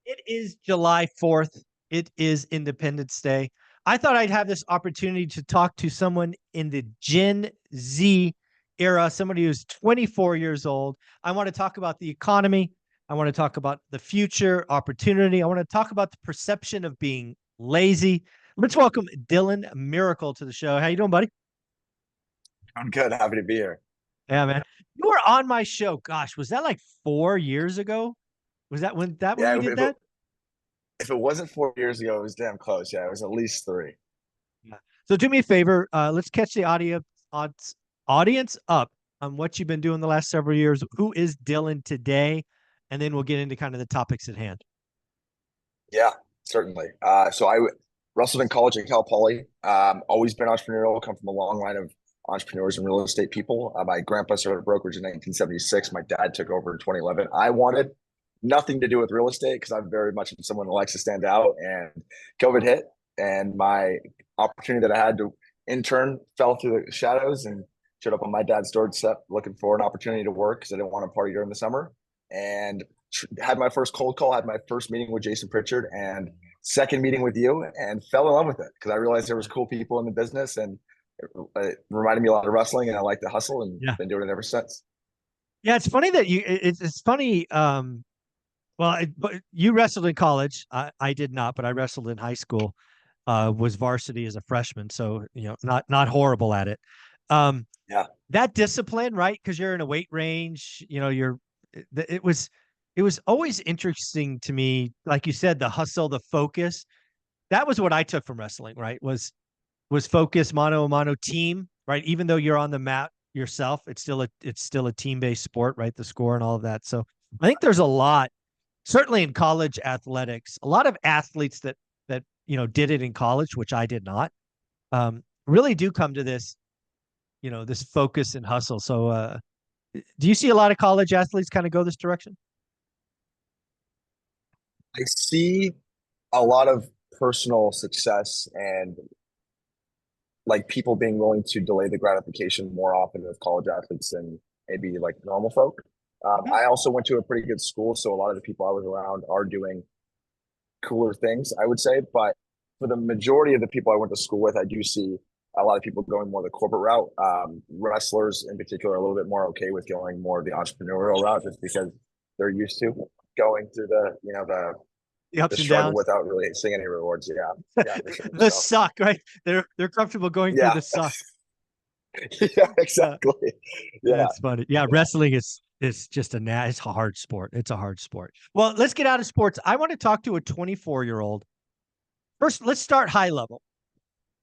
It is July 4th. It is Independence Day. I thought I'd have this opportunity to talk to someone in the Gen Z era, somebody who's 24 years old. I want to talk about the economy. I want to talk about the future opportunity. I want to talk about the perception of being lazy. Let's welcome Dylan Miracle to the show. How you doing, buddy? I'm good. Happy to be here. Yeah, man. You were on my show. Gosh, was that like 4 years ago? Was that when Yeah, we did that? if it wasn't 4 years ago, it was damn close. Yeah, it was at least three. Yeah. So do me a favor. Let's catch the audience up on what you've been doing the last several years. Who is Dylan today? And then we'll get into kind of the topics at hand. Yeah, certainly. Wrestled in college at Cal Poly. Always been entrepreneurial. Come from a long line of entrepreneurs and real estate people. My grandpa started a brokerage in 1976. My dad took over in 2011. I wanted nothing to do with real estate because I'm very much someone who likes to stand out. And COVID hit, and my opportunity that I had to intern fell through the shadows and showed up on my dad's doorstep looking for an opportunity to work because I didn't want to party during the summer. And had my first cold call, had my first meeting with Jason Pritchard, and second meeting with you, and fell in love with it because I realized there was cool people in the business, and it reminded me a lot of wrestling, and I like to hustle, and Yeah. been doing it ever since. Yeah. It's funny that it's funny. But you wrestled in college. I did not, but I wrestled in high school, was varsity as a freshman. So, not horrible at it. Um, Yeah, that discipline, right? Because you're in a weight range, it was it was always interesting to me, like you said, the hustle, the focus. That was what I took from wrestling, right? Was focus, mano a mano team, right? Even though you're on the mat yourself, it's still a team-based sport, right? The score and all of that. So I think there's a lot, certainly in college athletics, a lot of athletes that did it in college, which I did not, really do come to this focus and hustle. So do you see a lot of college athletes kind of go this direction? I see a lot of personal success and like people being willing to delay the gratification more often with college athletes than maybe like normal folk. Mhm. I also went to a pretty good school, so a lot of the people I was around are doing cooler things, I would say. But for the majority of the people I went to school with, I do see a lot of people going more the corporate route. Wrestlers in particular are a little bit more okay with going more the entrepreneurial route just because they're used to going through The the ups and struggle downs. without really seeing any rewards. Yeah, yeah, for sure. The So suck, right? They're comfortable going through yeah, the suck. yeah, Uh, exactly. Yeah, that's funny. Yeah, yeah, wrestling is just it's a hard sport. It's a hard sport. Well, let's get out of sports. I want to talk to a 24-year-old. First, let's start high level.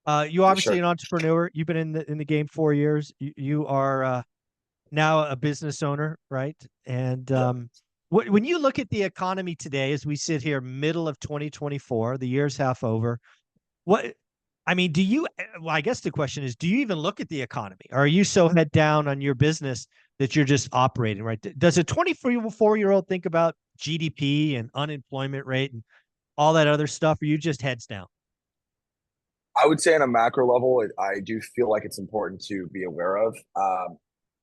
You for obviously sure. an entrepreneur. You've been in the game 4 years. You are now a business owner, right? And Yeah. when you look at the economy today, as we sit here, middle of 2024, the year's half over. What I mean, do you? Well, I guess the question is, do you even look at the economy? Or are you so head down on your business that you're just operating, right? Does a 24-year-old think about GDP and unemployment rate and all that other stuff? Or are you just heads down? I would say on a macro level, I do feel like it's important to be aware of.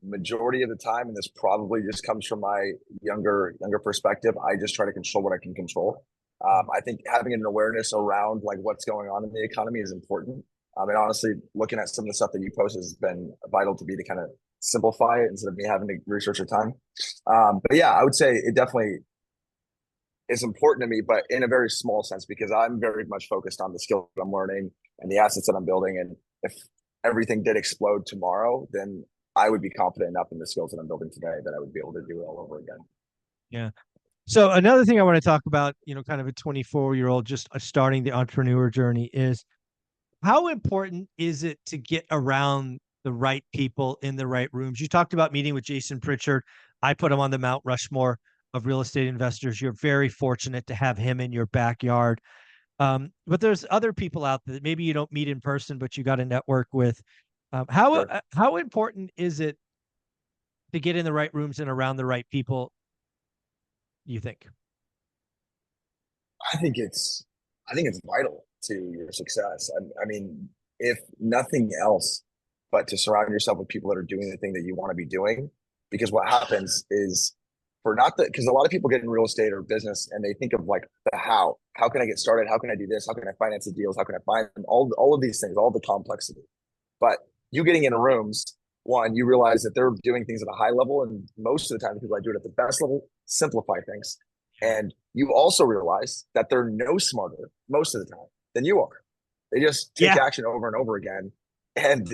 Majority of the time, and this probably just comes from my younger perspective, I just try to control what I can control. I think having an awareness around like what's going on in the economy is important. And honestly, looking at some of the stuff that you post has been vital to me to kind of simplify it instead of me having to research a ton. But yeah, I would say it definitely is important to me, but in a very small sense because I'm very much focused on the skills that I'm learning and the assets that I'm building. And if everything did explode tomorrow, then I would be confident enough in the skills that I'm building today that I would be able to do it all over again. Yeah. So another thing I want to talk about, kind of a 24-year-old just starting the entrepreneur journey is how important is it to get around the right people in the right rooms? You talked about meeting with Jason Pritchard. I put him on the Mount Rushmore of real estate investors. You're very fortunate to have him in your backyard. But there's other people out there that maybe you don't meet in person, but you got to network with. Sure. How important is it to get in the right rooms and around the right people, you think? I think it's I think it's vital to your success. I mean, if nothing else, but to surround yourself with people that are doing the thing that you want to be doing, because what happens is for not the, because a lot of people get in real estate or business and they think of like the how can I get started? How can I do this? How can I finance the deals? How can I find all of these things, all the complexity? But you getting into rooms, one, you realize that they're doing things at a high level. And most of the time, the people that do it at the best level simplify things. And you also realize that they're no smarter most of the time than you are. They just take Yeah. action over and over again. And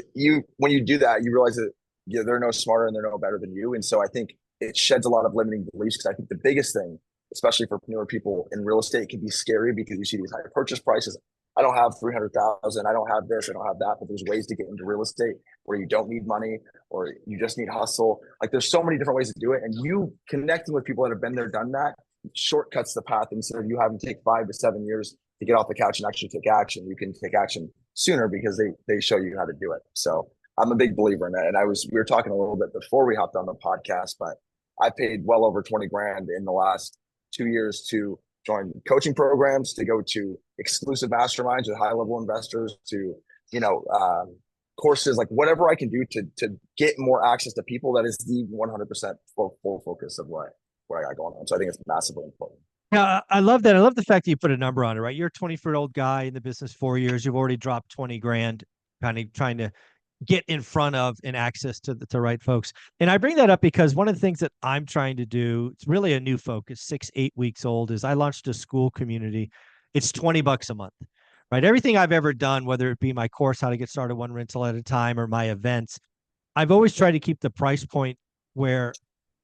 when you do that, you realize that they're no smarter and they're no better than you. And so I think it sheds a lot of limiting beliefs, because I think the biggest thing, especially for newer people in real estate, can be scary because you see these high purchase prices. I don't have 300,000. I don't have this. I don't have that. But there's ways to get into real estate where you don't need money or you just need hustle. Like there's so many different ways to do it. And you connecting with people that have been there, done that, shortcuts the path instead of you having to take 5 to 7 years to get off the couch and actually take action. You can take action sooner because they show you how to do it. So I'm a big believer in that. And we were talking a little bit before we hopped on the podcast, but I paid well over 20 grand in the last 2 years to join coaching programs, to go to exclusive masterminds with high level investors, to, courses, like whatever I can do to get more access to people. That is the 100% full focus of where I got going on. So I think it's massively important. Yeah, I love that. I love the fact that you put a number on it, right? You're a 24-year-old guy in the business, 4 years. You've already dropped 20 grand, kind of trying to get in front of and access to the right folks. And I bring that up because one of the things that I'm trying to do, it's really a new focus, 6-8 weeks old, is I launched a school community. It's $20 a month, right? Everything I've ever done, whether it be my course, how to get started one rental at a time, or my events, I've always tried to keep the price point where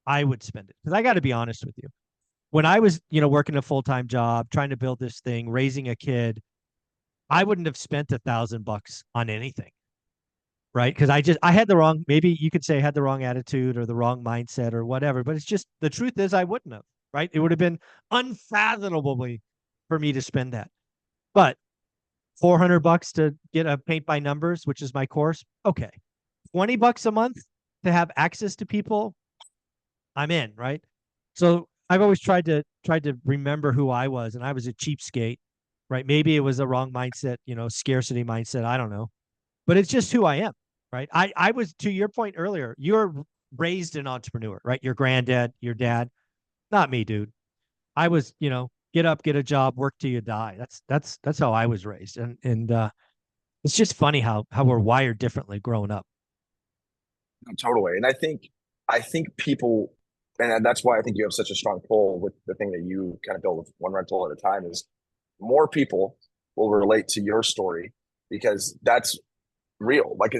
I would spend it. Because I got to be honest with you. When I was, working a full-time job, trying to build this thing, raising a kid, I wouldn't have spent $1,000 on anything. Right. Because I had the wrong, maybe you could say I had the wrong attitude or the wrong mindset or whatever, but it's just the truth is I wouldn't have. Right. It would have been unfathomably for me to spend that. But $400 to get a paint by numbers, which is my course. Okay. $20 a month to have access to people. I'm in. Right. So I've always tried to remember who I was, and I was a cheapskate. Right. Maybe it was a wrong mindset, scarcity mindset. I don't know. But it's just who I am, right? I was, to your point earlier, you're raised an entrepreneur, right? Your granddad, your dad, not me, dude. I was, get up, get a job, work till you die. That's how I was raised. And it's just funny how we're wired differently growing up. Totally. And I think people, and that's why I think you have such a strong pull with the thing that you kind of build with one rental at a time, is more people will relate to your story, because that's real. Like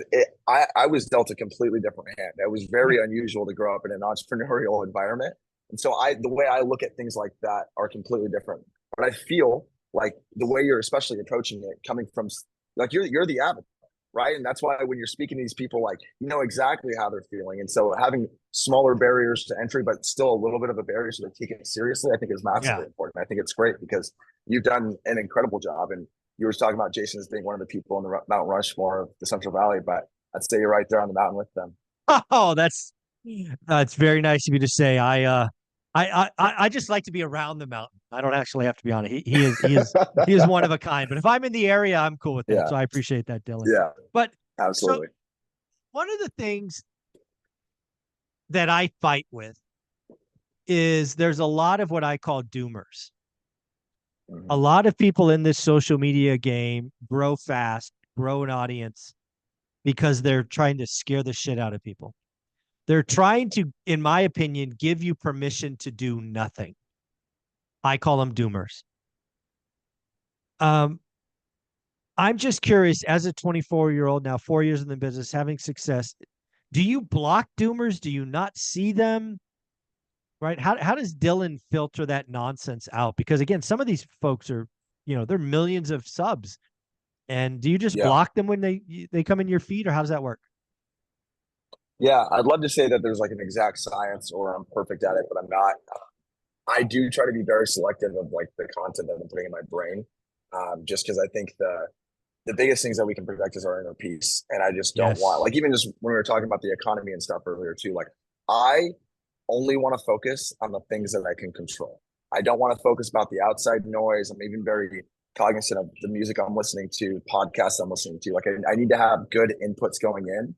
I was dealt a completely different hand. It was very unusual to grow up in an entrepreneurial environment. And so the way I look at things like that are completely different. But I feel like the way you're especially approaching it, coming from like, you're the advocate, right? And that's why when you're speaking to these people, like, you know exactly how they're feeling. And so having smaller barriers to entry, but still a little bit of a barrier so they take it seriously, I think is massively important. I think it's great because you've done an incredible job. And you were talking about Jason as being one of the people in the Mount Rushmore of the Central Valley, but I'd say you're right there on the mountain with them. Oh, that's very nice of you to say. I just like to be around the mountain. I don't actually have to be on it. He is one of a kind. But if I'm in the area, I'm cool with that. Yeah. So I appreciate that, Dylan. Yeah. But absolutely. So one of the things that I fight with is there's a lot of what I call doomers. A lot of people in this social media game grow fast, grow an audience because they're trying to scare the shit out of people. They're trying to, in my opinion, give you permission to do nothing. I call them doomers. I'm just curious, as a 24-year-old now, 4 years in the business, having success, do you block doomers? Do you not see them? Right? How does Dylan filter that nonsense out? Because again, some of these folks are, they're millions of subs. And do you just block them when they come in your feed, or how does that work? Yeah, I'd love to say that there's like an exact science or I'm perfect at it, but I'm not. I do try to be very selective of like the content that I'm putting in my brain, just because I think the biggest things that we can protect is our inner peace, and I just don't want, like, even just when we were talking about the economy and stuff earlier too, like I only want to focus on the things that I can control. I don't want to focus about the outside noise. I'm even very cognizant of the music I'm listening to, podcasts I'm listening to. Like I need to have good inputs going in.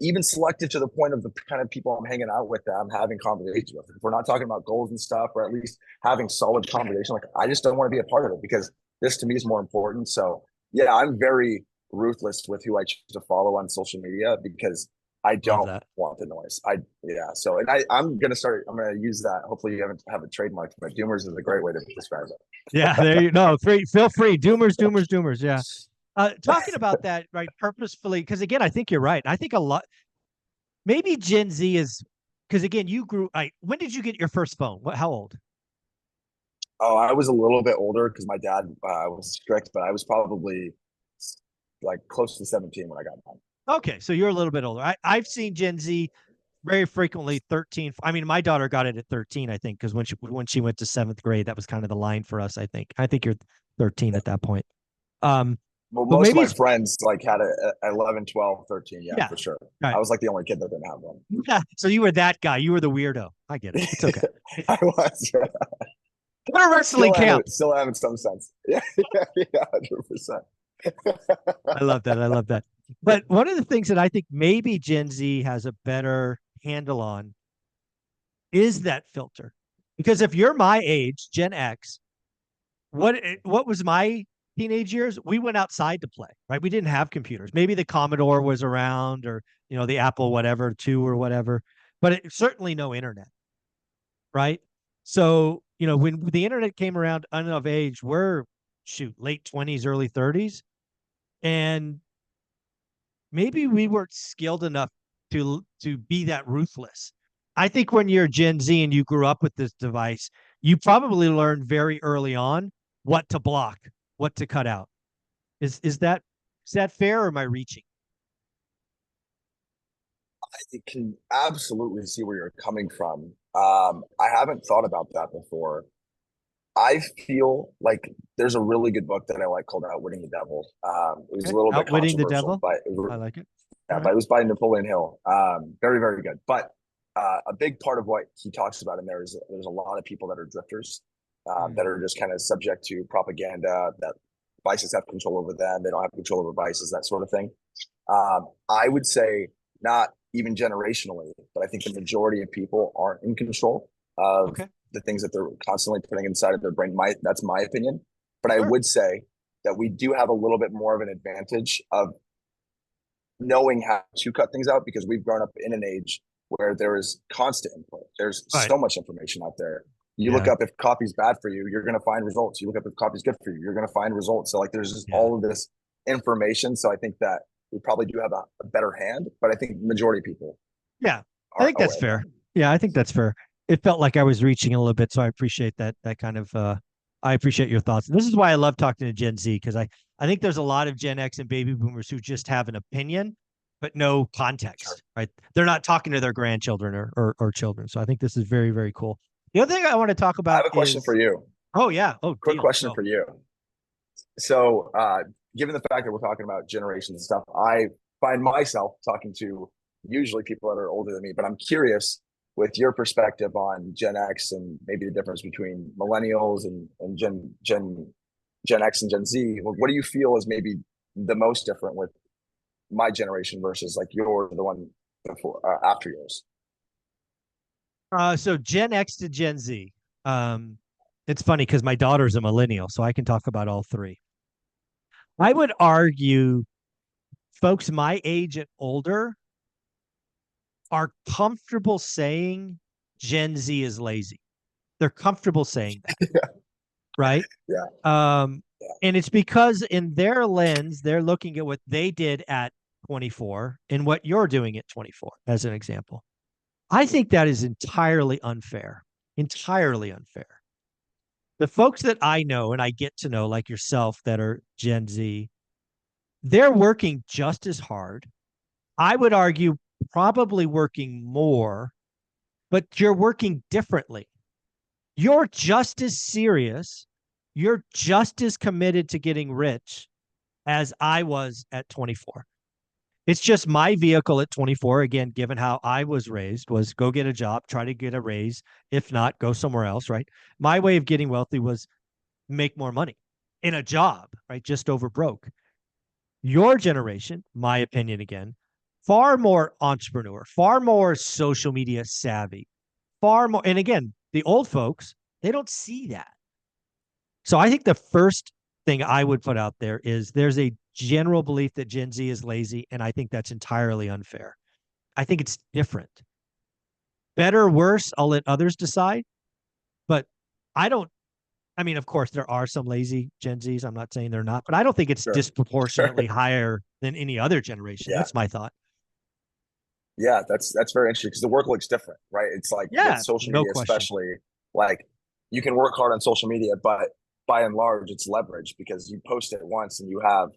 even selective to the point of the kind of people I'm hanging out with that I'm having conversations with. If we're not talking about goals and stuff, or at least having solid conversation, like I just don't want to be a part of it because this to me is more important. So yeah, I'm very ruthless with who I choose to follow on social media because I Love don't that. want the noise. Yeah. So and I'm gonna start. I'm gonna use that. Hopefully you haven't have a trademark, but Doomers is a great way to describe Yeah, there you no, free, feel free. Doomers, doomers, doomers. Yeah. Talking about that, right, purposefully, because again, I think you're right. I think a lot, maybe Gen Z is, because again, you grew, when did you get your first phone? How old? Oh, I was a little bit older because my dad was strict, but I was probably like close to 17 when I got mine. Okay, so you're a little bit older. I've seen Gen Z very frequently 13. I mean, my daughter got it at 13, I think, because when she went to seventh grade, that was kind of the line for us, I think. I think you're 13 Yeah. at that point. Um, Well, but most of maybe my it's, friends like had a 11, 12, 13. Yeah, yeah, for sure. right. I was like the only kid that didn't have one. Yeah. So you were that guy. You were the weirdo. I get it. It's okay. I was Go to wrestling camp. still am in some sense. Yeah, yeah, 100%. I love that. I love that. But one of the things that I think maybe Gen Z has a better handle on is that filter. Because if you're my age, Gen X, what was my teenage years? We went outside to play, right? We didn't have computers. Maybe the Commodore was around, or the Apple whatever 2 or whatever, but certainly no internet, right? So, when the internet came around of age, we're late 20s, early 30s, and maybe we weren't skilled enough to be that ruthless. I think when you're Gen Z and you grew up with this device, you probably learned very early on what to block, what to cut out. Is that fair, or am I reaching? I can absolutely see where you're coming from. I haven't thought about that before. I feel like there's a really good book that I like called Outwitting the Devil. It was a Okay. little bit Outwitting the controversial, devil. but I like it. All yeah, right. but it was by Napoleon Hill. Very, very good. But a big part of what he talks about in there is there's a lot of people that are drifters, that Mm. are just kind of subject to propaganda, that vices have control over them. They don't have control over vices, that sort of thing. I would say not even generationally, but I think the majority of people aren't in control of Okay. the things that they're constantly putting inside of their brain. That's my opinion. But I Sure. would say that we do have a little bit more of an advantage of knowing how to cut things out because we've grown up in an age where there is constant input. There's Right. so much information out there. You look Yeah. up if coffee's bad for you, you're going to find results. You look up if coffee's good for you, you're going to find results. So like there's just Yeah. all of this information. So I think that we probably do have a better hand, but I think majority of people Yeah. I aren't think that's aware of that. fair. Yeah, I think that's fair. It felt like I was reaching a little bit, so I appreciate that kind of I appreciate your thoughts. This is why I love talking to Gen Z, because I think there's a lot of Gen X and baby boomers who just have an opinion but no Sure. context, right? They're not talking to their grandchildren or children. So I think this is very, very cool. The other thing I want to talk I about have a question for is, you. oh yeah, oh Quick deal. question Go. for you. So, given the fact that we're talking about generations and stuff, I find myself talking to usually people that are older than me, but I'm curious with your perspective on Gen X and maybe the difference between millennials and Gen X and Gen Z. What do you feel is maybe the most different with my generation versus like yours, the one before after yours? So Gen X to Gen Z. Um, it's funny because my daughter's a millennial, so I can talk about all three. I would argue folks my age and older are comfortable saying Gen Z is lazy. They're comfortable saying that, right? Yeah, Um, yeah, and it's because in their lens, they're looking at what they did at 24 and what you're doing at 24, as an example. I think that is entirely unfair. Entirely unfair. The folks that I know and I get to know, like yourself, that are Gen Z, they're working just as hard. I would argue probably working more, but you're working differently. You're just as serious. You're just as committed to getting rich as I was at 24. It's just my vehicle at 24, again, given how I was raised, was go get a job, try to get a raise. If not, go somewhere else, right? My way of getting wealthy was make more money in a job, right? Just over broke. Your generation, my opinion again, far more entrepreneur, far more social media savvy, far more. And again, the old folks, they don't see that. So I think the first thing I would put out there is there's a general belief that Gen Z is lazy, and I think that's entirely unfair. I think it's different. Better or worse, I'll let others decide. But I don't, I mean, of course, there are some lazy Gen Zs. I'm not saying they're not, but I don't think it's Sure. disproportionately higher than any other generation. Yeah. That's my thought. Yeah, that's very interesting because the work looks different, right? It's like with Yeah, social no media, question. especially, like you can work hard on social media, but by and large, it's leverage because you post it once and you have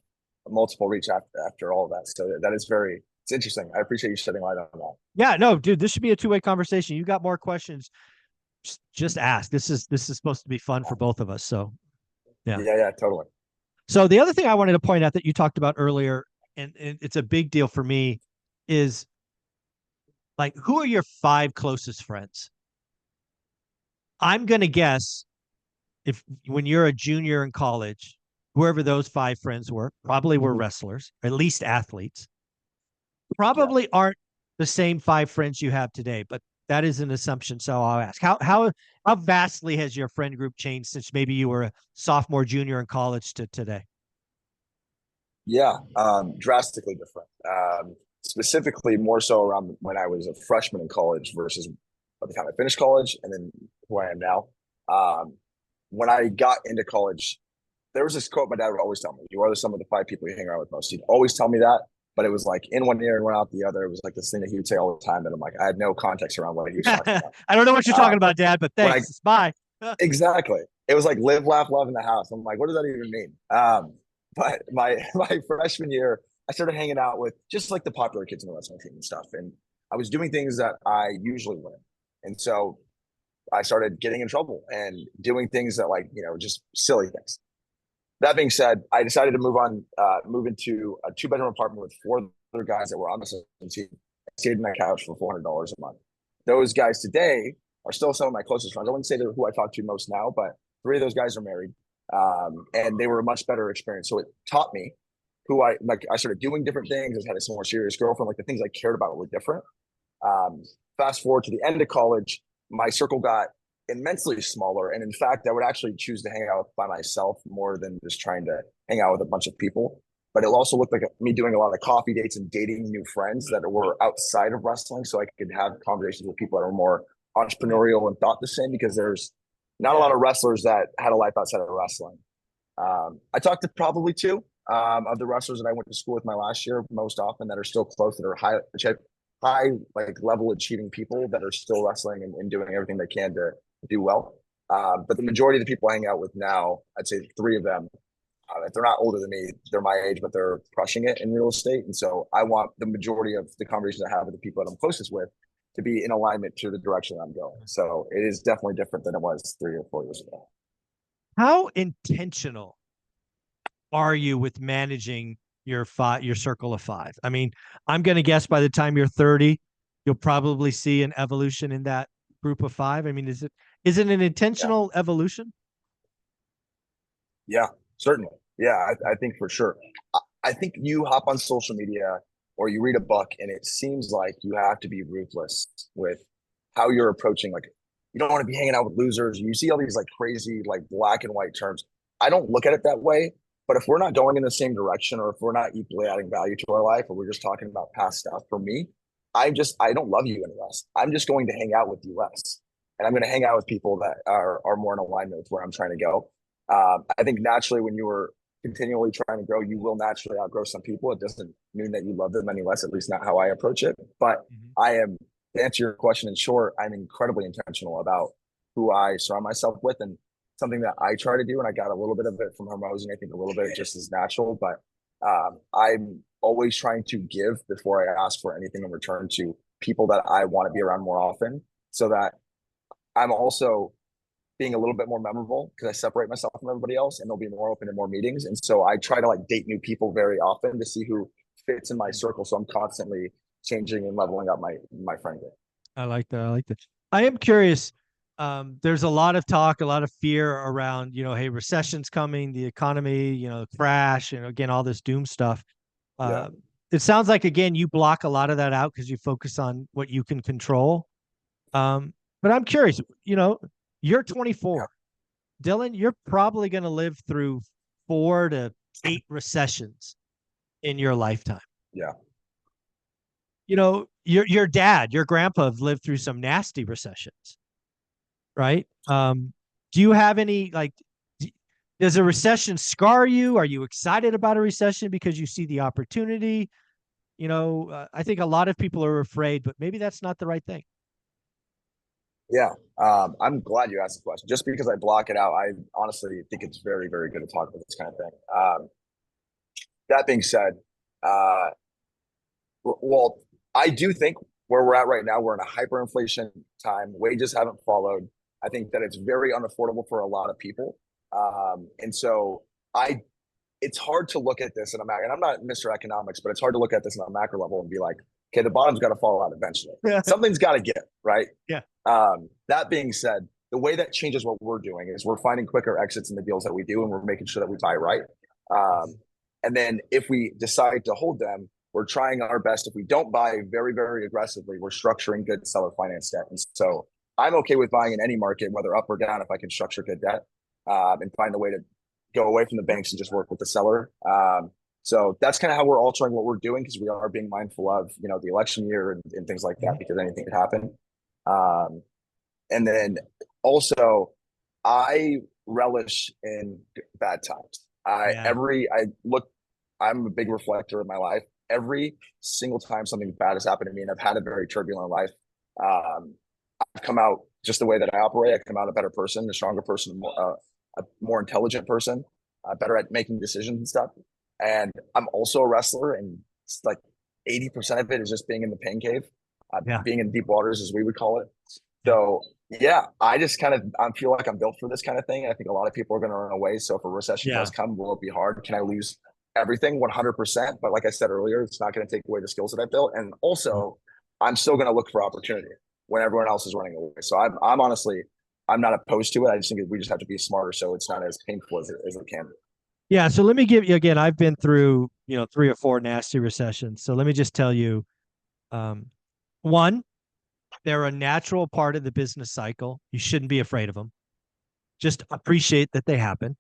multiple reach after all of that. So that is very, it's interesting. I appreciate you shedding light on that. Yeah, no, dude, this should be a two-way conversation. You got more questions, just ask. This is supposed to be fun for both of us. So yeah. Yeah, yeah, totally. So the other thing I wanted to point out that you talked about earlier, and it's a big deal for me, is like who are your five closest friends? I'm gonna guess if when you're a junior in college, whoever those five friends were, probably were wrestlers, or at least athletes. Yeah. Probably aren't the same five friends you have today, but that is an assumption. So I'll ask, how vastly has your friend group changed since maybe you were a sophomore, junior in college to today? Yeah, drastically different. Specifically, more so around when I was a freshman in college versus by the time I finished college, and then who I am now. Um, when I got into college, there was this quote my dad would always tell me: "You are the sum of the five people you hang around with most." He'd always tell me that, but it was like in one ear and one out the other. It was like this thing that he would say all the time that I'm like, I had no context around what he was talking about. I don't know what you're talking about, Dad, but When I thanks. Bye. exactly, it was like live, laugh, love in the house. I'm like, what does that even mean? But my freshman year, I started hanging out with just like the popular kids in the wrestling team and stuff, and I was doing things that I usually wouldn't, and so I started getting in trouble and doing things that like just silly things. That being said, I decided to move into a two-bedroom apartment with four other guys that were on the same team. I stayed on my couch for $400 a month. Those guys today are still some of my closest friends. I wouldn't say they're who I talk to most now, but three of those guys are married, and they were a much better experience. So it taught me who I like. I started doing different things. I had a more serious girlfriend. Like the things I cared about were different. Fast forward to the end of college, my circle got immensely smaller. And in fact, I would actually choose to hang out by myself more than just trying to hang out with a bunch of people. But it also looked like me doing a lot of coffee dates and dating new friends that were outside of wrestling so I could have conversations with people that are more entrepreneurial and thought the same because there's not a lot of wrestlers that had a life outside of wrestling. I talked to probably two of the wrestlers that I went to school with my last year most often that are still close, that are high like level achieving people that are still wrestling and doing everything they can to do well. But the majority of the people I hang out with now, I'd say three of them, if they're not older than me, they're my age, but they're crushing it in real estate. And so I want the majority of the conversations I have with the people that I'm closest with to be in alignment to the direction I'm going. So it is definitely different than it was 3 or 4 years ago. How intentional are you with managing your circle of five? I mean, I'm going to guess by the time you're 30, you'll probably see an evolution in that group of five. I mean, is it an Yeah. intentional evolution? Yeah, certainly. Yeah, I think for sure. I think you hop on social media or you read a book and it seems like you have to be ruthless with how you're approaching. Like, you don't want to be hanging out with losers. You see all these like crazy, like black and white terms. I don't look at it that way. But if we're not going in the same direction or if we're not equally adding value to our life or we're just talking about past stuff, for me, I don't love you any less. I'm just going to hang out with you less. And I'm going to hang out with people that are more in alignment with where I'm trying to go. I think naturally, when you are continually trying to grow, you will naturally outgrow some people. It doesn't mean that you love them any less, at least not how I approach it. But Mhm. I am, to answer your question in short, I'm incredibly intentional about who I surround myself with and something that I try to do. And I got a little bit of it from Hermosi. I think a little bit just as natural, but I'm always trying to give before I ask for anything in return to people that I want to be around more often so that I'm also being a little bit more memorable because I separate myself from everybody else and they'll be more open to more meetings. And so I try to like date new people very often to see who fits in my circle. So I'm constantly changing and leveling up my friend group. I like that. I like that. I am curious. There's a lot of talk, a lot of fear around, hey, recession's coming, the economy, crash, and again, all this doom stuff. Yeah. Uh, it sounds like, again, you block a lot of that out because you focus on what you can control. But I'm curious, you're Yeah. 24. Dylan, you're probably going to live through 4 to 8 recessions in your lifetime. Yeah. Your dad, your grandpa have lived through some nasty recessions, right? Do you have any like does a recession scar you? Are you excited about a recession because you see the opportunity? I think a lot of people are afraid, but maybe that's not the right thing. Yeah. I'm glad you asked the question. Just because I block it out, I honestly think it's very, very good to talk about this kind of thing. That being said, uh, well, I do think where we're at right now, we're in a hyperinflation time. Wages haven't followed. I think that it's very unaffordable for a lot of people. And so I it's hard to look at this in a macro, and I'm not Mr. Economics, but it's hard to look at this on a macro level and be like, okay, the bottom's got to fall out eventually. Yeah. Something's got to give, right? Yeah. That being said, the way that changes what we're doing is we're finding quicker exits in the deals that we do, and we're making sure that we buy right. And then if we decide to hold them, we're trying our best. If we don't buy very, very aggressively, we're structuring good seller finance debt. And so I'm okay with buying in any market, whether up or down, if I can structure good debt and find a way to go away from the banks and just work with the seller. So that's kind of how we're altering what we're doing, because we are being mindful of, the election year and things like that, because anything could happen. And then also, I relish in bad times. I'm a big reflector of my life. Every single time something bad has happened to me, and I've had a very turbulent life, I've come out just the way that I operate. I come out a better person, a stronger person, a more intelligent person, better at making decisions and stuff. And I'm also a wrestler, and it's like 80% of it is just being in the pain cave, being in deep waters, as we would call it. So yeah, I feel like I'm built for this kind of thing. I think a lot of people are going to run away. So if a recession does come, will it be hard? Can I lose everything 100%? But like I said earlier, it's not going to take away the skills that I built. And also, I'm still going to look for opportunity when everyone else is running away. So I'm honestly, I'm not opposed to it. I just think we just have to be smarter so it's not as painful as it can be. Yeah. So let me give you, again, I've been through, 3 or 4 nasty recessions. So let me just tell you, one, they're a natural part of the business cycle. You shouldn't be afraid of them. Just appreciate that they happen.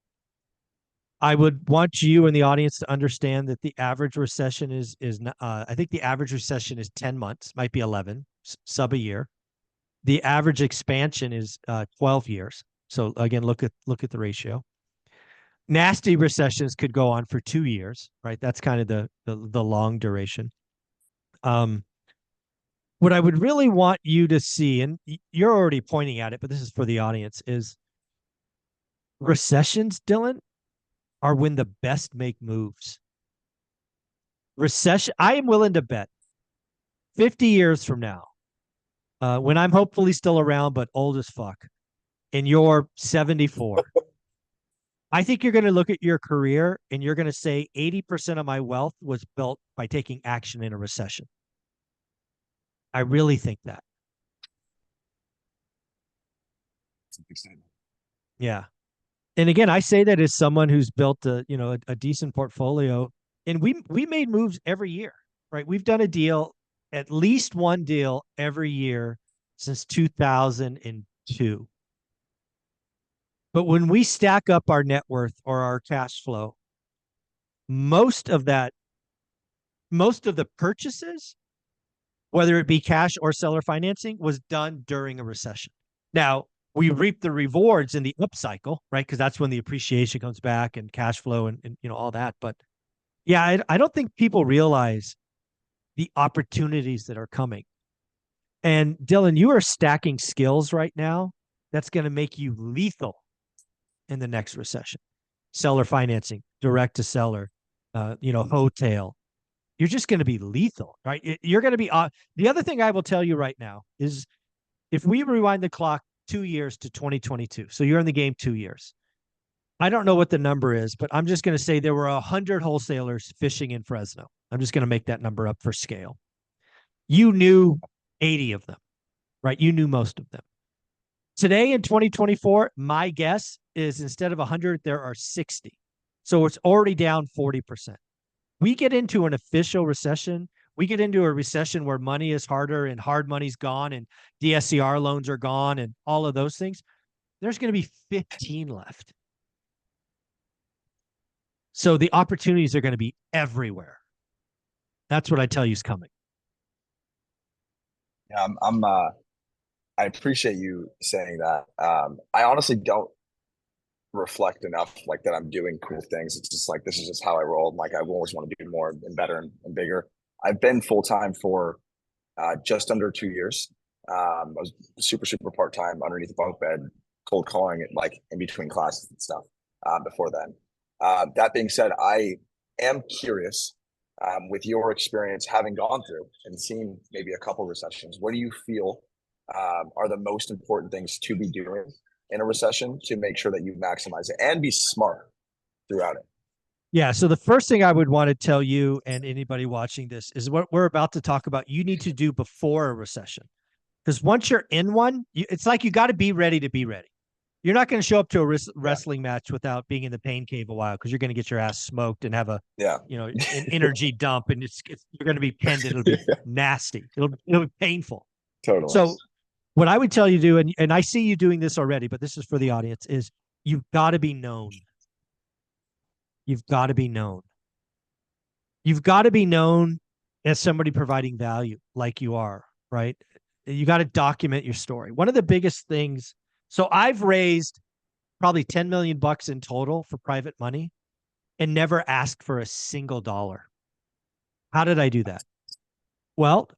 I would want you and the audience to understand that the average recession is I think the average recession is 10 months, might be 11, sub a year. The average expansion is 12 years. So again, look at the ratio. Nasty recessions could go on for 2 years, right? That's kind of the long duration. What I would really want you to see, and you're already pointing at it, but this is for the audience, is recessions, Dylan, are when the best make moves. Recession, I am willing to bet 50 years from now, when I'm hopefully still around, but old as fuck, and you're 74, I think you're going to look at your career and you're going to say 80% of my wealth was built by taking action in a recession. I really think that. Yeah. And again, I say that as someone who's built a decent portfolio, and we made moves every year, right? We've done a deal, at least one deal every year since 2002. But when we stack up our net worth or our cash flow, most of the purchases, whether it be cash or seller financing, was done during a recession. Now, we reap the rewards in the upcycle, right? Because that's when the appreciation comes back and cash flow and all that. But yeah, I don't think people realize the opportunities that are coming. And Dylan, you are stacking skills right now that's going to make you lethal in the next recession. Seller financing, direct to seller, hotel. You're just going to be lethal, right? You're going to be. The other thing I will tell you right now is, if we rewind the clock 2 years to 2022, so you're in the game 2 years. I don't know what the number is, but I'm just going to say there were 100 wholesalers fishing in Fresno. I'm just going to make that number up for scale. You knew 80 of them, right? You knew most of them. Today in 2024, my guess is instead of 100, there are 60. So it's already down 40%. We get into an official recession. We get into a recession where money is harder and hard money's gone and DSCR loans are gone and all of those things. There's going to be 15 left. So the opportunities are going to be everywhere. That's what I tell you is coming. Yeah, I appreciate you saying that. I honestly don't reflect enough like that I'm doing cool things. It's just like this is just how I roll. Like I always want to do more and better and bigger. I've been full time for just under 2 years. I was super part time underneath the bunk bed, cold calling it like in between classes and stuff. Before then, that being said, I am curious. With your experience having gone through and seen maybe a couple recessions, what do you feel are the most important things to be doing in a recession to make sure that you maximize it and be smart throughout it? Yeah. So the first thing I would want to tell you and anybody watching this is what we're about to talk about. You need to do before a recession, because once you're in one, it's like you got to be ready to be ready. You're not going to show up to a wrestling match without being in the pain cave a while, because you're going to get your ass smoked and have a, Yeah. An energy dump, and you're going to be pinned. It'll be nasty. It'll be painful. Totally. So what I would tell you to do, and I see you doing this already, but this is for the audience, is you've got to be known. You've got to be known. You've got to be known as somebody providing value like you are, right? You got to document your story. One of the biggest things, so I've raised probably 10 million bucks in total for private money and never asked for a single dollar. How did I do that? Well,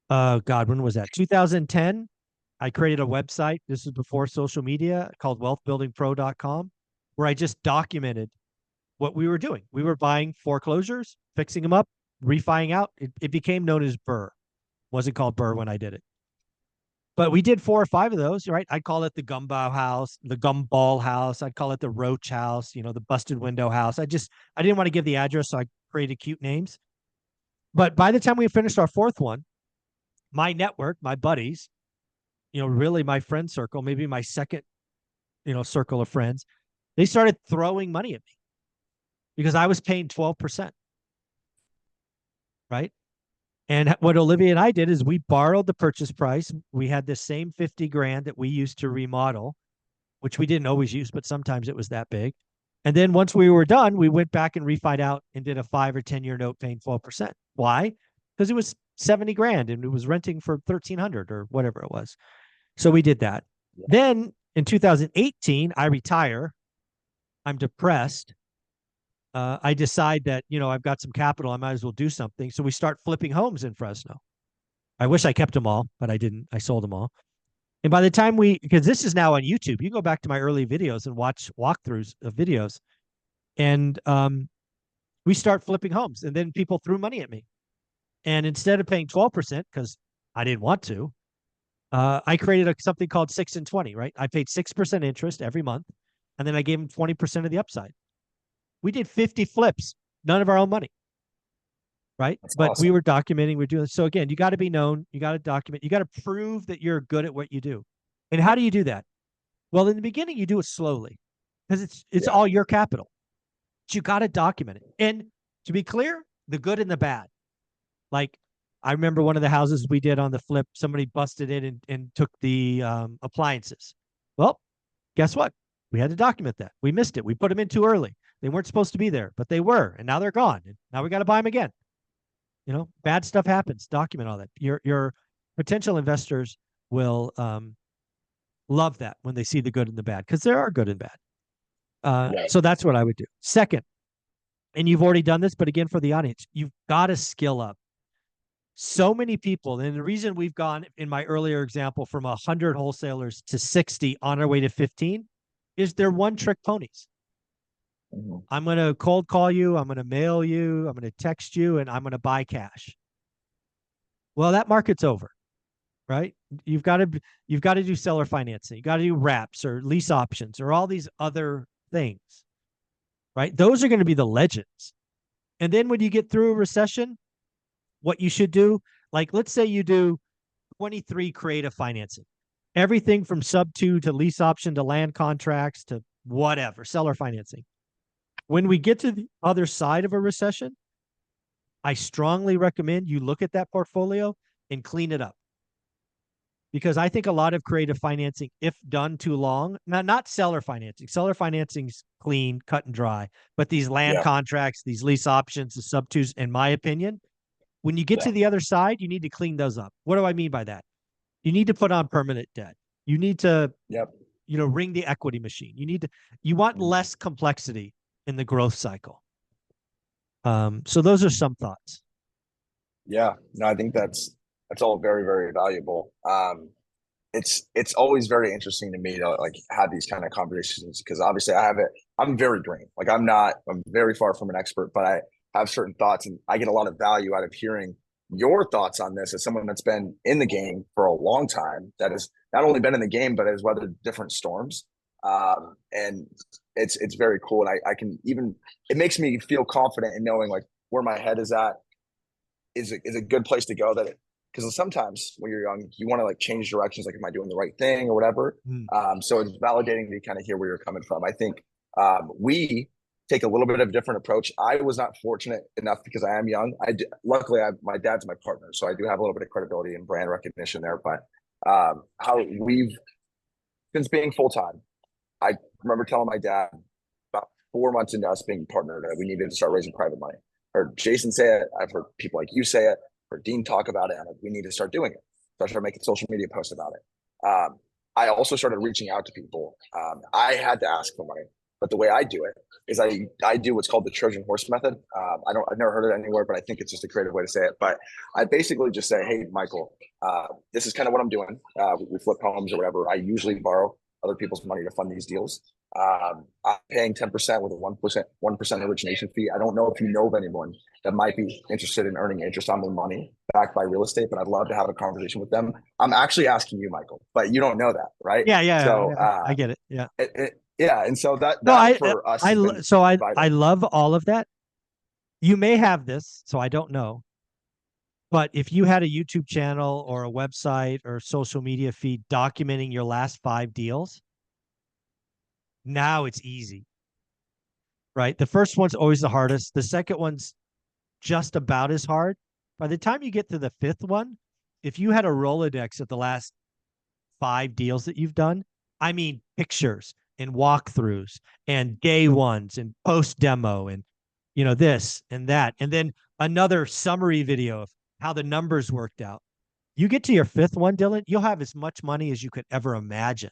God, when was that? 2010. I created a website. This is before social media, called wealthbuildingpro.com, where I just documented what we were doing. We were buying foreclosures, fixing them up, refining out. It became known as Burr. Wasn't called Burr when I did it. But we did 4 or 5 of those, right? I'd call it the gumball house, the gumball house. I'd call it the roach house, the busted window house. I didn't want to give the address, so I created cute names. But by the time we finished our 4th one, my network, my buddies, really my friend circle, maybe my second, circle of friends, they started throwing money at me because I was paying 12%. Right. And what Olivia and I did is we borrowed the purchase price. We had the same 50 grand that we used to remodel, which we didn't always use, but sometimes it was that big. And then once we were done, we went back and refied out and did a 5 or 10 year note paying 12%. Why? Because it was 70 grand and it was renting for 1,300 or whatever it was. So we did that. Yeah. Then in 2018, I retire. I'm depressed. I decide that, I've got some capital. I might as well do something. So we start flipping homes in Fresno. I wish I kept them all, but I didn't. I sold them all. And by the time because this is now on YouTube, you go back to my early videos and watch walkthroughs of videos. And we start flipping homes. And then people threw money at me. And instead of paying 12%, because I didn't want to, I created something called 6 and 20, right? I paid 6% interest every month. And then I gave them 20% of the upside. We did 50 flips, none of our own money. Right. That's but awesome. We were documenting, we're doing. So again, you got to be known. You got to document. You got to prove that you're good at what you do. And how do you do that? Well, in the beginning, you do it slowly because it's all your capital. But you got to document it. And to be clear, the good and the bad. Like I remember one of the houses we did on the flip, somebody busted in and took the appliances. Well, guess what? We had to document that. We missed it. We put them in too early. They weren't supposed to be there, but they were, and now they're gone. And now we got to buy them again. Bad stuff happens. Document all that. Your potential investors will love that when they see the good and the bad, because there are good and bad. So that's what I would do. Second, and you've already done this, but again, for the audience, you've got to skill up. So many people, and the reason we've gone, in my earlier example, from 100 wholesalers to 60 on our way to 15 is they're one-trick ponies. Mm-hmm. I'm going to cold call you. I'm going to mail you. I'm going to text you, and I'm going to buy cash. Well, that market's over, right? You've got to do seller financing. You got to do wraps or lease options or all these other things, right? Those are going to be the legends. And then when you get through a recession, what you should do, like let's say you do 23 creative financing, everything from sub 2 to lease option to land contracts to whatever, seller financing. When we get to the other side of a recession, I strongly recommend you look at that portfolio and clean it up, because I think a lot of creative financing, if done too long, not seller financing's clean, cut and dry, but these land Yeah. contracts, these lease options, the sub twos, in my opinion, when you get Yeah. to the other side, you need to clean those up. What do I mean by that? You need to put on permanent debt. You need to, Yep. ring the equity machine. You want less complexity in the growth cycle. So those are some thoughts. Yeah. No, I think that's all very, very valuable. It's always very interesting to me to like have these kind of conversations because obviously I'm very green. Like I'm very far from an expert, but I have certain thoughts and I get a lot of value out of hearing your thoughts on this as someone that's been in the game for a long time, that has not only been in the game, but has weathered different storms. And it's very cool. And I can even, it makes me feel confident in knowing like where my head is at is a good place to go, that because sometimes when you're young you want to like change directions, like am I doing the right thing or whatever. Mm. So it's validating to kind of hear where you're coming from. I think we take a little bit of a different approach. I was not fortunate enough because I am young. Luckily my dad's my partner, so I do have a little bit of credibility and brand recognition there. But how we've, since being full-time, I remember telling my dad about 4 months into us being partnered that we needed to start raising private money. I heard Jason say it. I've heard people like you say it. Heard Dean talk about it. And we need to start doing it. So I started making social media posts about it. I also started reaching out to people. I had to ask for money, but the way I do it is I do what's called the Trojan horse method. I've never heard it anywhere, but I think it's just a creative way to say it. But I basically just say, hey, Michael, this is kind of what I'm doing. We flip homes or whatever. I usually borrow other people's money to fund these deals. I'm paying 10% with a 1% origination fee. I don't know if you know of anyone that might be interested in earning interest on their money backed by real estate, but I'd love to have a conversation with them. I'm actually asking you, Michael, but you don't know that, right? Yeah, So I get it. Yeah. yeah, and so that No, for us has been I vital. love all of that. You may have this, so I don't know. But if you had a YouTube channel or a website or social media feed documenting your last 5 deals, now it's easy, right? The first one's always the hardest. The second one's just about as hard. By the time you get to the fifth one, if you had a Rolodex of the last 5 deals that you've done, I mean, pictures and walkthroughs and day ones and post demo and, this and that. And then another summary video of how the numbers worked out. You get to your fifth one, Dylan, you'll have as much money as you could ever imagine.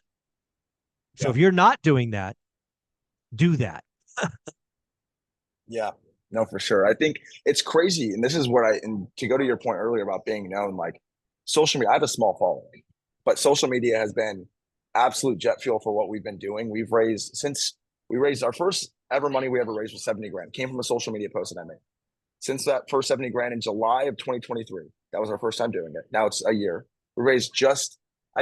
So Yeah. if you're not doing that, do that. Yeah, no, for sure. I think it's crazy. And this is what and to go to your point earlier about being known, like social media, I have a small following, but social media has been absolute jet fuel for what we've been doing. Since we raised our first ever money we ever raised was 70 grand, came from a social media post that I made. Since that first 70 grand in July of 2023, that was our first time doing it. Now it's a year. We raised I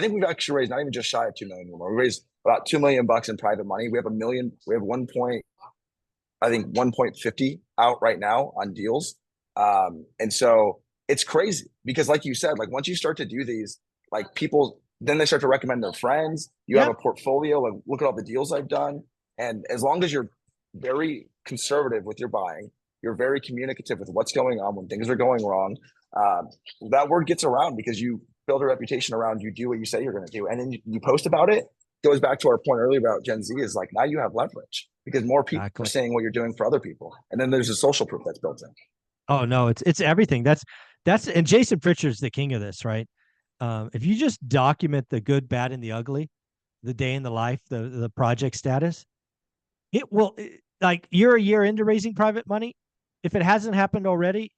think we've actually raised not even just shy of 2 million anymore. We raised about $2 million in private money. We have we have 1.50 out right now on deals. And so it's crazy because like you said, like once you start to do these, like people, then they start to recommend their friends. You have a portfolio, like look at all the deals I've done. And as long as you're very conservative with your buying, you're very communicative with what's going on when things are going wrong. That word gets around because you build a reputation around you do what you say you're going to do. And then you post about it. Goes back to our point earlier about Gen Z is like now you have leverage because more people are saying what you're doing for other people. And then there's a social proof that's built in. Oh no, it's everything. And Jason Pritchard's the king of this, right? If you just document the good, bad, and the ugly, the day in the life, the project status, it will, like you're a year into raising private money. If it hasn't happened already,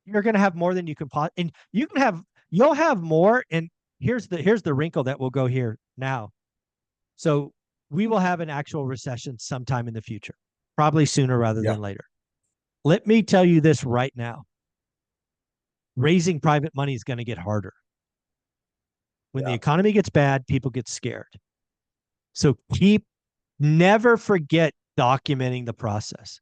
you're going to have more than you can and you'll have more. And here's the wrinkle that will go here now. So we will have an actual recession sometime in the future, probably sooner rather than later. Let me tell you this right now. Raising private money is going to get harder. When the economy gets bad, people get scared. So never forget documenting the process.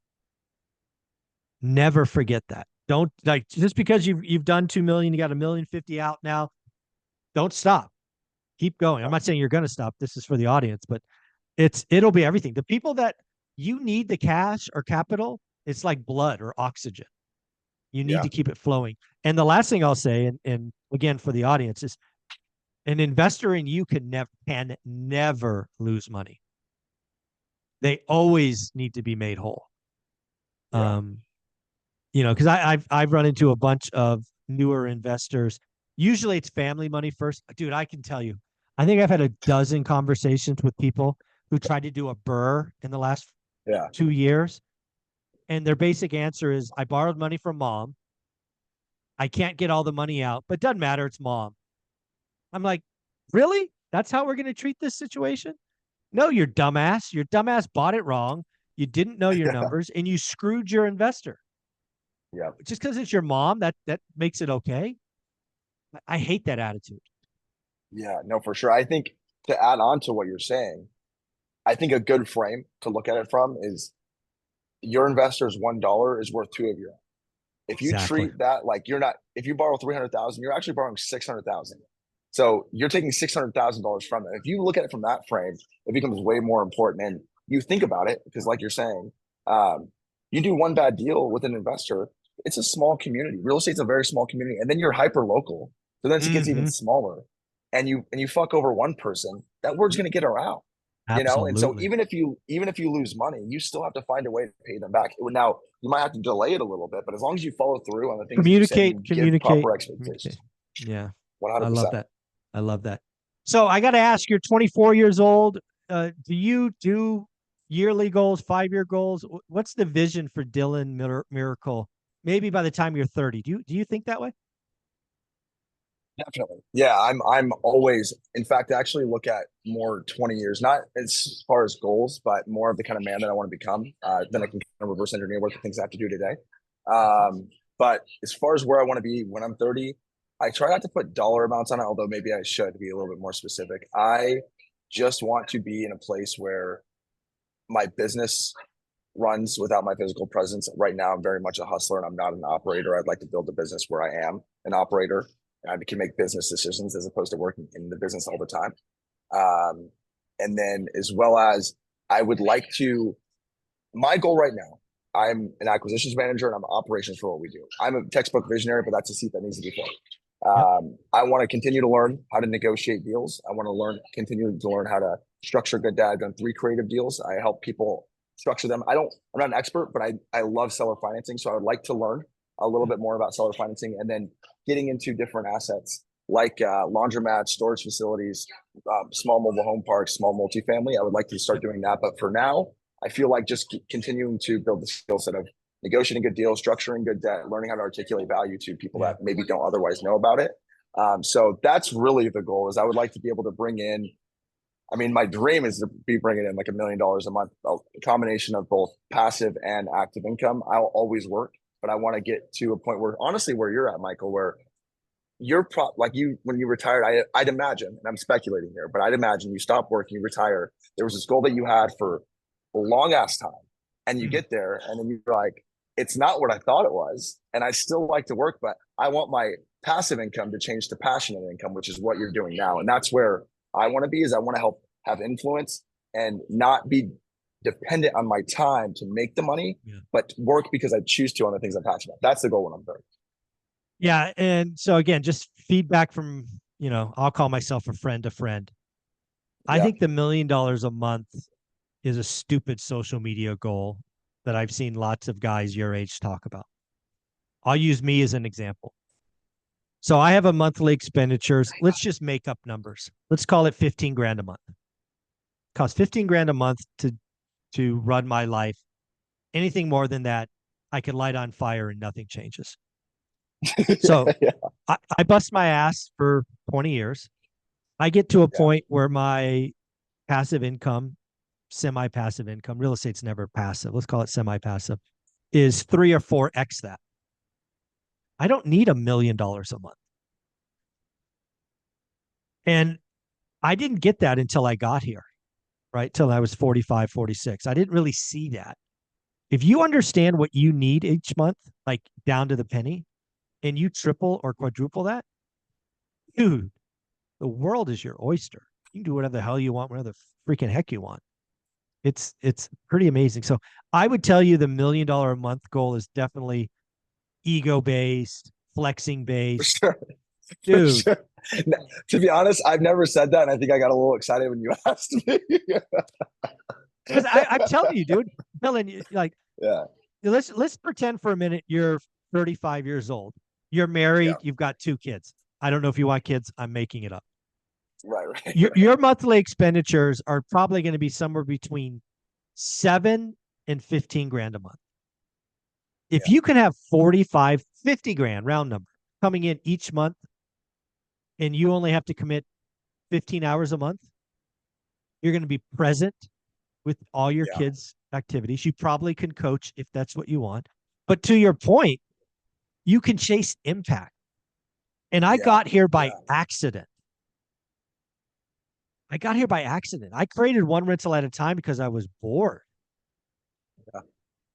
Never forget that. Don't just because you've done 2 million, you got 1,050,000 out now. Don't stop. Keep going. I'm not saying you're going to stop. This is for the audience, but it'll be everything. The people that you need the cash or capital, it's like blood or oxygen. You need Yeah. to keep it flowing. And the last thing I'll say, and again for the audience, is an investor in you can never lose money. They always need to be made whole. Yeah. Um, because I've run into a bunch of newer investors. Usually it's family money first. Dude, I can tell you, I think I've had a dozen conversations with people who tried to do a burr in the last Yeah. 2 years. And their basic answer is, I borrowed money from mom. I can't get all the money out, but doesn't matter. It's mom. I'm like, really? That's how we're going to treat this situation? No, you're dumbass. Your dumbass bought it wrong. You didn't know your Yeah. numbers and you screwed your investor. Yeah. Just because it's your mom, that makes it okay. I hate that attitude. Yeah. No, for sure. I think to add on to what you're saying, I think a good frame to look at it from is your investor's $1 is worth two of your own. If you Exactly. treat that like you're not, if you borrow 300,000, you're actually borrowing 600,000. So you're taking $600,000 from it. If you look at it from that frame, it becomes way more important. And you think about it because, like you're saying, um, you do one bad deal with an investor, it's a small community. Real estate's a very small community, and then you're hyper local. So then it gets even Mm-hmm. smaller. And you fuck over one person, that word's going to get around. And so Absolutely. even if you lose money, you still have to find a way to pay them back. Now you might have to delay it a little bit, but as long as you follow through on the things that you say and Communicate, you give communicate, proper communicate. expectations, Yeah. I love 100%. that. I love that. So I got to ask, you're 24 years old. Do you do yearly goals, 5-year goals? What's the vision for Dylan Miracle? Maybe by the time you're 30. Do you think that way? Definitely. Yeah, I'm always, in fact, I actually look at more 20 years, not as far as goals, but more of the kind of man that I want to become. Then I can kind of reverse engineer what the things I have to do today. But as far as where I want to be when I'm 30, I try not to put dollar amounts on it, although maybe I should be a little bit more specific. I just want to be in a place where my business runs without my physical presence. Right now, I'm very much a hustler and I'm not an operator. I'd like to build a business where I am an operator and I can make business decisions as opposed to working in the business all the time. Um, and then, as well as, I would like to, my goal right now, I'm an acquisitions manager and I'm operations for what we do. I'm a textbook visionary, but that's a seat that needs to be filled. Yep. I want to continue to learn how to negotiate deals. I want to continue to learn how to structure good debt. I've done 3 creative deals. I help people structure them. I'm not an expert, but I love seller financing. So I would like to learn a little bit more about seller financing and then getting into different assets like laundromats, storage facilities, small mobile home parks, small multifamily. I would like to start doing that. But for now, I feel like just continuing to build the skill set of negotiating good deals, structuring good debt, learning how to articulate value to people Yeah. that maybe don't otherwise know about it. So that's really the goal. Is I would like to be able to bring in. I mean, my dream is to be bringing in like $1 million a month, a combination of both passive and active income. I'll always work, but I want to get to a point where, honestly, where you're at, Michael, where you're like you when you retired. I'd imagine, and I'm speculating here, but I'd imagine you stop working, you retire. There was this goal that you had for a long ass time, and you Mm. get there, and then you're like, it's not what I thought it was, and I still like to work, but I want my passive income to change to passionate income, which is what you're doing now, and that's where I want to be. Is I want to help have influence and not be dependent on my time to make the money, Yeah. but work because I choose to on the things I'm passionate about. That's the goal when I'm 30. Yeah. And so again, just feedback from, I'll call myself a friend to friend. I Yeah. think the $1 million a month is a stupid social media goal that I've seen lots of guys your age talk about. I'll use me as an example. So I have a monthly expenditures. Let's just make up numbers. Let's call it 15 grand a month. Costs 15 grand a month to run my life. Anything more than that, I could light on fire and nothing changes. So Yeah. I bust my ass for 20 years. I get to a Yeah. point where my passive income, semi-passive income, real estate's never passive. Let's call it semi-passive, is 3 or 4x that. I don't need $1 million a month. And I didn't get that until I got here, right? Till I was 45, 46. I didn't really see that. If you understand what you need each month, like down to the penny, and you triple or quadruple that, dude, the world is your oyster. You can do whatever the hell you want, whatever the freaking heck you want. It's pretty amazing. So I would tell you the $1 million a month goal is definitely ego based, flexing For based. sure. For Dude, sure. To be honest, I've never said that, and I think I got a little excited when you asked me. because I'm telling you, dude, telling you, like, Yeah. let's pretend for a minute you're 35 years old. You're Yeah. married, you've got 2 kids. I don't know if you want kids. I'm making it up. Right. Right. Your monthly expenditures are probably going to be somewhere between 7 and 15 grand a month. If Yeah. you can have 45, 50 grand round number coming in each month, and you only have to commit 15 hours a month, you're going to be present with all your Yeah. kids' activities. You probably can coach if that's what you want. But to your point, you can chase impact. And I Yeah. got here by Yeah. accident. I got here by accident. I created one rental at a time because I was bored. Yeah.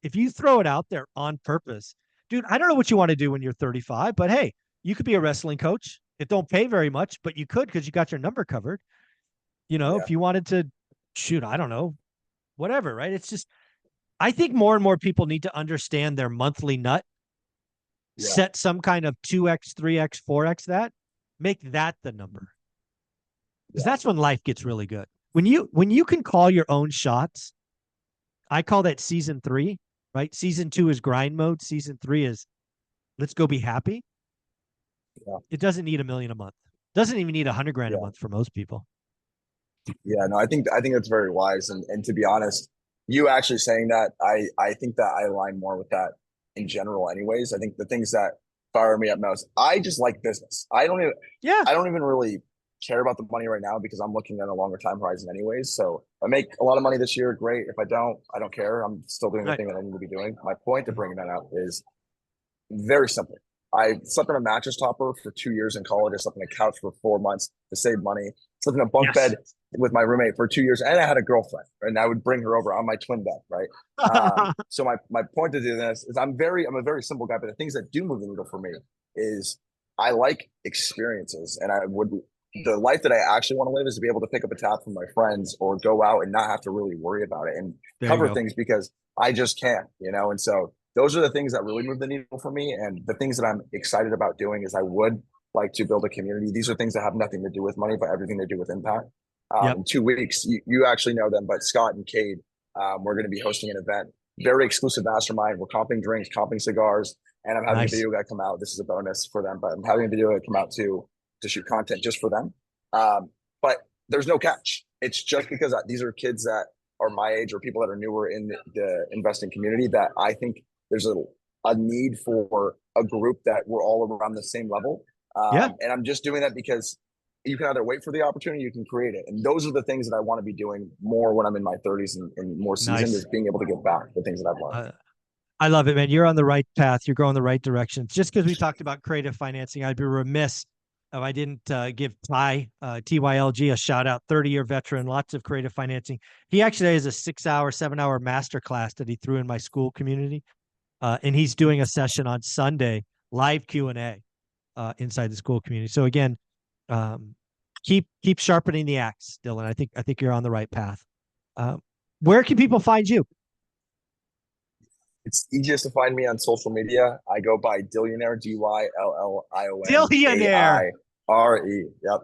If you throw it out there on purpose, dude, I don't know what you want to do when you're 35, but hey, you could be a wrestling coach. It don't pay very much, but you could because you got your number covered. Yeah. If you wanted to shoot, I don't know, whatever, right? It's just, I think more and more people need to understand their monthly nut, Yeah. set some kind of 2x, 3x, 4x that, make that the number. Because Yeah. that's when life gets really good. When you can call your own shots, I call that season 3, right? Season 2 is grind mode. Season 3 is let's go be happy. Yeah. It doesn't need a million a month. Doesn't even need 100 grand a Yeah. month for most people. Yeah. No, I think that's very wise. And to be honest, you actually saying that, I think that I align more with that in general, anyways. I think the things that fire me up most, I just like business. Yeah. I don't even really care about the money right now because I'm looking at a longer time horizon anyways. So if I make a lot of money this year, great. If I don't care. I'm still doing the Right. thing that I need to be doing. My point of Mhm. bringing that up is very simple. I slept on a mattress topper for 2 years in college. I slept on a couch for 4 months to save money. Slept in a bunk Yes. bed with my roommate for 2 years, and I had a girlfriend, and I would bring her over on my twin bed, right? So my point to do this is I'm a very simple guy, but the things that do move the needle for me is I like experiences, and the life that I actually want to live is to be able to pick up a tab from my friends or go out and not have to really worry about it and There you cover go. things because I just can. And so those are the things that really move the needle for me. And the things that I'm excited about doing is I would like to build a community. These are things that have nothing to do with money, but everything to do with impact. Yep. In 2 weeks, you actually know them, but Scott and Cade, we're going to be hosting an event, very exclusive mastermind. We're comping drinks, comping cigars, and I'm having a Nice. video guy come out. This is a bonus for them, but I'm having a video guy come out to shoot content just for them. But there's no catch. It's just because these are kids that are my age or people that are newer in the investing community that I think there's a need for a group that we're all around the same level. Yeah. And I'm just doing that because you can either wait for the opportunity, you can create it. And those are the things that I want to be doing more when I'm in my 30s and more seasoned Nice. is being able to give back the things that I've learned. Uh, I love it, man. You're on the right path. You're going the right direction. Just because we talked about creative financing, I'd be remiss if I didn't give TYLG a shout out. 30-year veteran, lots of creative financing. He actually has a 6-hour, 7-hour master class that he threw in my school community, and he's doing a session on Sunday, live Q&A inside the school community. So again, um, keep sharpening the axe, Dylan. I think you're on the right path. Um, where can people find you? It's easiest to find me on social media. I go by Dillionaire, Billionaire. Dillionaire. Yep.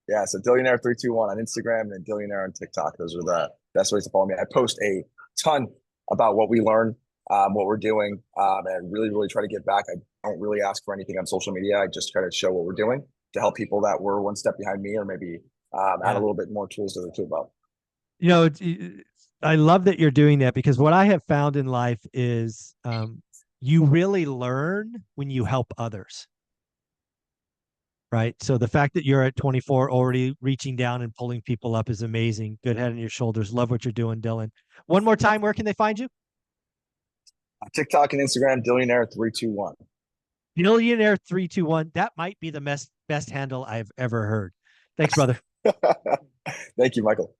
Yeah. So Dillionaire321 on Instagram and Dillionaire on TikTok. Those are the best ways to follow me. I post a ton about what we learn, what we're doing, and really, really try to give back. I don't really ask for anything on social media. I just try to show what we're doing to help people that were one step behind me or maybe add a Yeah. little bit more tools to the tool belt. I love that you're doing that because what I have found in life is you really learn when you help others, right? So the fact that you're at 24 already reaching down and pulling people up is amazing. Good head on your shoulders. Love what you're doing, Dylan. One more time, where can they find you? TikTok and Instagram, Dillionaire321. Billionaire 321. That might be the best handle I've ever heard. Thanks, brother. Thank you, Michael.